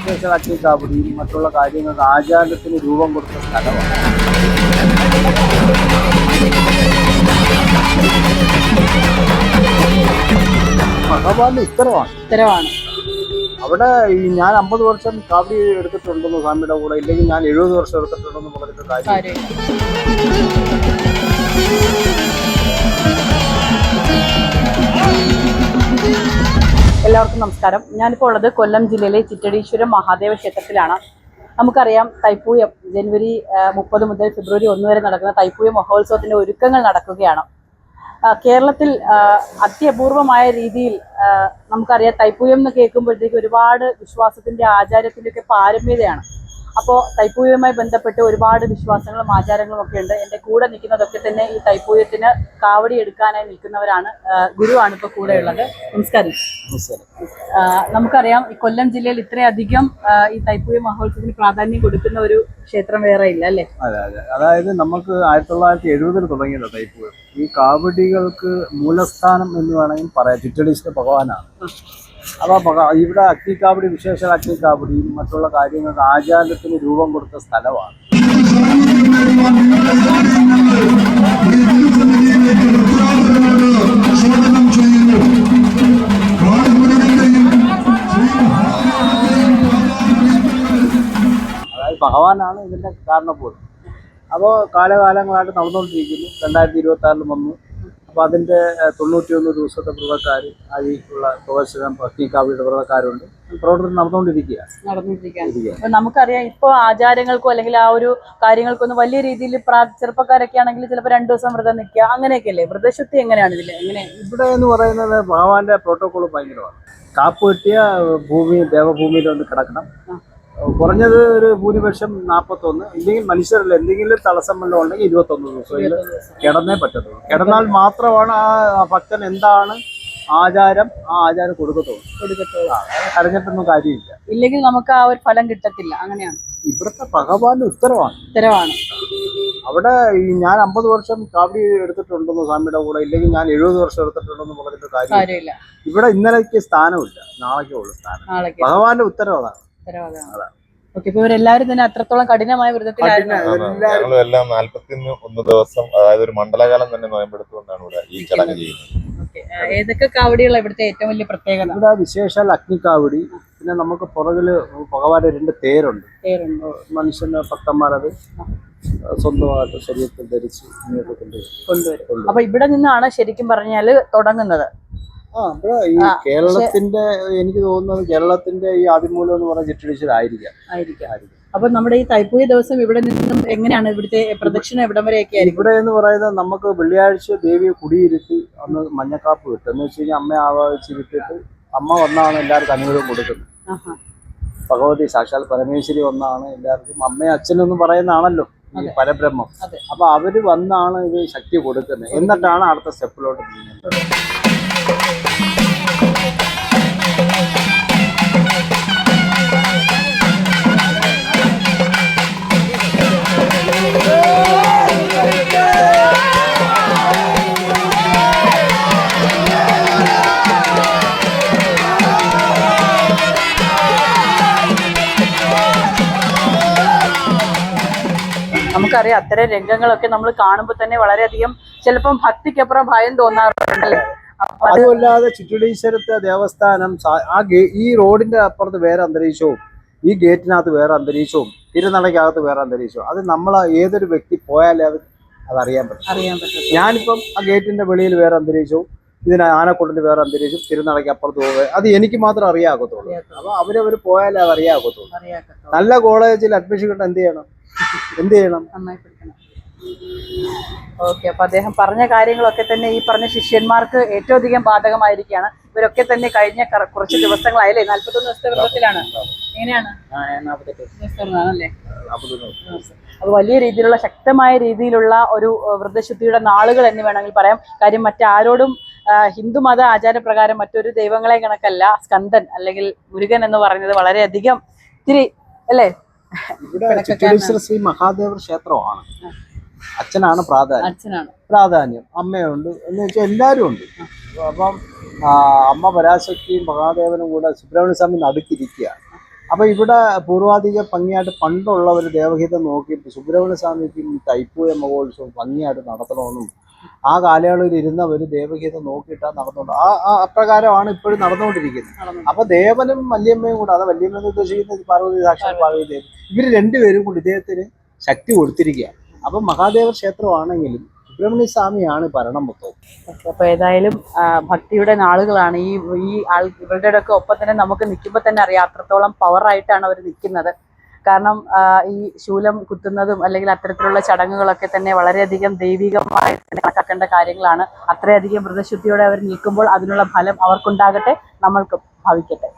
വിശേഷ അഗ്നിക്കാവടിയും മറ്റുള്ള കാര്യങ്ങൾക്ക് ആചാരത്തിന് രൂപം കൊടുത്ത സ്ഥലമാണ്. ഭഗവാന്റെ ഉത്തരവാണ്. അവിടെ ഞാൻ 50 വർഷം കാവടി എടുത്തിട്ടുണ്ടെന്ന് സ്വാമിയുടെ കൂടെ, ഇല്ലെങ്കിൽ ഞാൻ 70 വർഷം എടുത്തിട്ടുണ്ടെന്ന് പറഞ്ഞിട്ട് കാര്യം. എല്ലാവർക്കും നമസ്കാരം. ഞാനിപ്പോൾ ഉള്ളത് കൊല്ലം ജില്ലയിലെ ചിറ്റടീശ്വരം മഹാദേവ ക്ഷേത്രത്തിലാണ്. നമുക്കറിയാം, തൈപ്പൂയം ജനുവരി 30 മുതൽ ഫെബ്രുവരി 1 വരെ നടക്കുന്ന തൈപ്പൂയ മഹോത്സവത്തിന്റെ ഒരുക്കങ്ങൾ നടക്കുകയാണ്. കേരളത്തിൽ അത്യപൂർവമായ രീതിയിൽ നമുക്കറിയാം, തൈപ്പൂയം എന്ന് കേൾക്കുമ്പോഴത്തേക്ക് ഒരുപാട് വിശ്വാസത്തിന്റെ ആചാരത്തിന്റെ ഒക്കെ പാരമ്യതയാണ്. അപ്പോൾ തൈപ്പൂയവുമായി ബന്ധപ്പെട്ട് ഒരുപാട് വിശ്വാസങ്ങളും ആചാരങ്ങളും ഒക്കെ ഉണ്ട്. എൻ്റെ കൂടെ നിൽക്കുന്നതൊക്കെ തന്നെ ഈ തൈപ്പൂയത്തിന് കാവടി എടുക്കാനായി നിൽക്കുന്നവരാണ്. ഗുരുവാണ് ഇപ്പോൾ കൂടെ ഉള്ളത്. നമസ്കാരം. നമുക്കറിയാം, ഈ കൊല്ലം ജില്ലയിൽ ഇത്രയധികം ഈ തൈപ്പൂയ മഹോത്സവത്തിന് പ്രാധാന്യം കൊടുക്കുന്ന ഒരു ക്ഷേത്രം വേറെ ഇല്ല, അല്ലേ? അതെ. അതായത് നമുക്ക് 1970 തുടങ്ങിയത് തൈപ്പൂയം. ഈ കാവടികൾക്ക് മൂലസ്ഥാനം എന്ന് വേണമെങ്കിൽ പറയാം ചിറ്റടീശ്വര ഭഗവാനാണ്. അപ്പോൾ ഇവിടെ അഗ്നിക്കാവടി വിശേഷ അഗ്നിക്കാവടിയും മറ്റുള്ള കാര്യങ്ങൾക്ക് ആചാരത്തിന് രൂപം കൊടുത്ത സ്ഥലമാണ്. അതായത് ഭഗവാനാണ് ഇതിന്റെ കാരണപ്പോഴും. അപ്പോൾ കാലകാലങ്ങളായിട്ട് നടന്നുകൊണ്ടിരിക്കുന്നു. 2026 വന്നു. അപ്പോൾ അതിൻ്റെ 91 ദിവസത്തെ വ്രതക്കാർ, അതിലുള്ള തുളസിരം അഗ്നിക്കാവടിയുടെ വ്രതക്കാരുണ്ട്. പ്രവർത്തനം നടന്നുകൊണ്ടിരിക്കുകയാണ്. നമുക്കറിയാം, ഇപ്പോൾ ആചാരങ്ങൾക്കോ അല്ലെങ്കിൽ ആ ഒരു കാര്യങ്ങൾക്കൊന്നും വലിയ രീതിയിൽ ചെറുപ്പക്കാരൊക്കെ ആണെങ്കിൽ ചിലപ്പോൾ 2 ദിവസം വ്രതം നിൽക്കുക, അങ്ങനെയൊക്കെയല്ലേ? വ്രതശുദ്ധി എങ്ങനെയാണ് ഇതിൽ? ഇവിടെ എന്ന് പറയുന്നത് ഭഗവാന്റെ പ്രോട്ടോകോൾ ഭയങ്കരമാണ്. കാപ്പ് കെട്ടിയ ദേവഭൂമിയിൽ ഒന്ന് കിടക്കണം. കുറഞ്ഞത് ഒരു ഭൂരിപക്ഷം 41, ഇല്ലെങ്കിൽ മനുഷ്യരല്ല എന്തെങ്കിലും തടസ്സം വല്ലതും ഉണ്ടെങ്കിൽ 21 ദിവസം കിടന്നേ പറ്റത്തുള്ളൂ. കിടന്നാൽ മാത്രമാണ് ആ ഭക്തൻ എന്താണ് ആചാരം, ആ ആചാരം കൊടുക്കത്തുള്ളൂ. കരഞ്ഞിട്ടൊന്നും കാര്യമില്ല, ഇല്ലെങ്കിൽ നമുക്ക് ആ ഒരു ഫലം കിട്ടത്തില്ല. അങ്ങനെയാണ് ഇവിടുത്തെ ഭഗവാന്റെ ഉത്തരവാണ്. അവിടെ ഞാൻ 50 വർഷം കാവടി എടുത്തിട്ടുണ്ടെന്ന് സ്വാമിയുടെ കൂടെ, ഇല്ലെങ്കിൽ ഞാൻ 70 വർഷം എടുത്തിട്ടുണ്ടെന്ന് പറഞ്ഞിട്ട് കാര്യമില്ല. ഇവിടെ ഇന്നലേക്ക് സ്ഥാനമില്ല, നാളേക്കേ ഉള്ളു സ്ഥാനം. ഭഗവാന്റെ ഉത്തരവാണ്. ഇവരെല്ലാവരും തന്നെ അത്രത്തോളം കഠിനമായ വ്രതത്തിലായിരുന്നു. ഞങ്ങളെല്ലാം 41 ദിവസം, അതായത് ഒരു മണ്ഡലകാലം തന്നെ നോയമ്പെടുത്തുകൊണ്ടാണ് ഇവിടെ ഈ ചടങ്ങ് ചെയ്യുന്നത്. ഏതൊക്കെ കാവടികളാണ് ഇവിടുത്തെ ഏറ്റവും വലിയ പ്രത്യേകത? ഇവിടെ വിശേഷാൽ അഗ്നിക്കാവടി, പിന്നെ നമുക്ക് പുറകില് ഭഗവാന്റെ 2 തേരുണ്ട്. മനുഷ്യന്റെ ഭക്തന്മാരത് സ്വന്തമായിട്ട് ശരീരത്തിൽ ധരിച്ച് ഇങ്ങോട്ട് കൊണ്ടുവരും. അപ്പൊ ഇവിടെ നിന്നാണ് ശരിക്കും പറഞ്ഞാല് തുടങ്ങുന്നത്. ഇവിടെ ഈ കേരളത്തിന്റെ, എനിക്ക് തോന്നുന്നത് കേരളത്തിന്റെ ഈ ആദിമൂലം എന്ന് പറഞ്ഞ ചിറ്റടീശ്വരായിരിക്കാം. അപ്പൊ നമ്മുടെ ഈ തൈപ്പൂയ ദിവസം ഇവിടെ നിന്നും എങ്ങനെയാണ് ഇവിടുത്തെ പ്രദക്ഷിണം എവിടം വരെയൊക്കെ ആയിരിക്കും? ഇവിടെ എന്ന് പറയുന്നത് നമുക്ക് വെള്ളിയാഴ്ച ദേവിയെ കുടിയിരുത്തി അന്ന് മഞ്ഞക്കാപ്പ് കിട്ടും. എന്ന് വെച്ച് കഴിഞ്ഞാൽ അമ്മയെ ആവാഹിച്ച് വിട്ടിട്ട് അമ്മ വന്നാണ് എല്ലാവർക്കും അനുഗ്രഹം കൊടുക്കുന്നത്. ഭഗവതി സാക്ഷാൽ പരമേശ്വരി വന്നാണ് എല്ലാവർക്കും. അമ്മയും അച്ഛനൊന്നും പറയുന്നതാണല്ലോ ഈ പരബ്രഹ്മം. അപ്പൊ അവര് വന്നാണ് ഇത് ശക്തി കൊടുക്കുന്നത്. എന്നിട്ടാണ് അടുത്ത സ്റ്റെപ്പിലോട്ട് നീങ്ങുന്നത്. നമുക്കറിയാം, അത്തരം രംഗങ്ങളൊക്കെ നമ്മൾ കാണുമ്പോൾ തന്നെ വളരെയധികം ചിലപ്പം ഭക്തിക്കപ്പുറം ഭയം തോന്നാറുണ്ടല്ലേ? അതുമല്ലാതെ ചിറ്റടീശ്വരത്തെ ദേവസ്ഥാനം ഈ റോഡിന്റെ അപ്പുറത്ത് വേറെ അന്തരീക്ഷവും, ഈ ഗേറ്റിനകത്ത് വേറെ അന്തരീക്ഷവും, തിരുനടയ്ക്കകത്ത് വേറെ അന്തരീക്ഷവും. അത് നമ്മൾ ഏതൊരു വ്യക്തി പോയാലേ അതറിയാൻ പറ്റും. ഞാനിപ്പം ആ ഗേറ്റിന്റെ വെളിയിൽ വേറെ അന്തരീക്ഷവും, ഇതിന് ആനക്കൊണ്ടിന് വേറെ അന്തരീക്ഷം, തിരുനടയ്ക്ക് അപ്പുറത്ത് പോകുക, അത് എനിക്ക് മാത്രം അറിയാകത്തുള്ളൂ. അപ്പൊ അവരവർ പോയാലേ അത് അറിയാകത്തുള്ളൂ. നല്ല കോളേജിൽ അഡ്മിഷൻ കിട്ടാൻ എന്ത് ചെയ്യണം? നന്നായി പഠിക്കണം. ഓക്കെ. അപ്പൊ അദ്ദേഹം പറഞ്ഞ കാര്യങ്ങളൊക്കെ തന്നെ ഈ പറഞ്ഞ ശിഷ്യന്മാർക്ക് ഏറ്റവും അധികം ബാധകമായിരിക്കുകയാണ്. ഇവരൊക്കെ തന്നെ കഴിഞ്ഞ കുറച്ച് ദിവസങ്ങളായല്ലേ, 41 ദിവസത്തെ വ്രതത്തിലാണ്. എങ്ങനെയാണ്? 48 ആണല്ലേ? അത് വലിയ രീതിയിലുള്ള ശക്തമായ രീതിയിലുള്ള ഒരു വ്രതശുദ്ധിയുടെ നാളുകൾ എന്ന് വേണമെങ്കിൽ പറയാം. കാര്യം മറ്റാരോടും ഹിന്ദുമത ആചാരപ്രകാരം മറ്റൊരു ദൈവങ്ങളെ കണക്കല്ല സ്കന്ദൻ അല്ലെങ്കിൽ മുരുകൻ എന്ന് പറയുന്നത് വളരെയധികം ഇത്തിരി അല്ലേ? ഇവിടെ ചിറ്റടീശ്വര ശ്രീ മഹാദേവ ക്ഷേത്രമാണ്. അച്ഛനാണ് പ്രാധാന്യം, അമ്മയുണ്ട് എന്ന് വെച്ചാൽ എല്ലാവരും ഉണ്ട്. അപ്പം അമ്മ പരാശക്തിയും മഹാദേവനും കൂടെ സുബ്രഹ്മണ്യ സ്വാമി നടുക്കിരിക്കുകയാണ്. അപ്പൊ ഇവിടെ പൂർവാധിക ഭംഗിയായിട്ട് പണ്ടുള്ള ഒരു ദേവഗീതം നോക്കി സുബ്രഹ്മണ്യ സ്വാമിക്കും ഈ തൈപ്പൂയ മഹോത്സവം ഭംഗിയായിട്ട് നടത്തണമെന്നും ആ കാലയളവിൽ ഇരുന്ന ഒരു ദേവഗീതം നോക്കിയിട്ടാണ് നടന്നുകൊണ്ട് അപ്രകാരമാണ് ഇപ്പോഴും നടന്നുകൊണ്ടിരിക്കുന്നത്. അപ്പൊ ദേവനും വല്യമ്മയും കൂടെ, അത് വല്യമ്മ എന്ന് ഉദ്ദേശിക്കുന്നത് പാർവതി സാക്ഷാൽ പാർവതി ദേവി, ഇവര് രണ്ടുപേരും കൂടി ഇദ്ദേഹത്തിന് ശക്തി കൊടുത്തിരിക്കുകയാണ്. അപ്പൊ മഹാദേവ ക്ഷേത്രമാണെങ്കിലും സുബ്രഹ്മണ്യ സ്വാമിയാണ് ഭരണം മൊത്തം. അപ്പൊ ഏതായാലും ഭക്തിയുടെ നാളുകളാണ് ഈ ഇവരുടെ ഒക്കെ ഒപ്പം തന്നെ നമുക്ക് നിൽക്കുമ്പോൾ തന്നെ അറിയാം അത്രത്തോളം പവറായിട്ടാണ് അവർ നിൽക്കുന്നത്. കാരണം ഈ ശൂലം കുത്തുന്നതും അല്ലെങ്കിൽ അത്തരത്തിലുള്ള ചടങ്ങുകളൊക്കെ തന്നെ വളരെയധികം ദൈവികമായി കണക്കാക്കേണ്ട കാര്യങ്ങളാണ്. അത്രയധികം വ്രതശുദ്ധിയോടെ അവർ നിൽക്കുമ്പോൾ അതിനുള്ള ഫലം അവർക്കുണ്ടാകട്ടെ, നമ്മൾക്കും ഭവിക്കട്ടെ.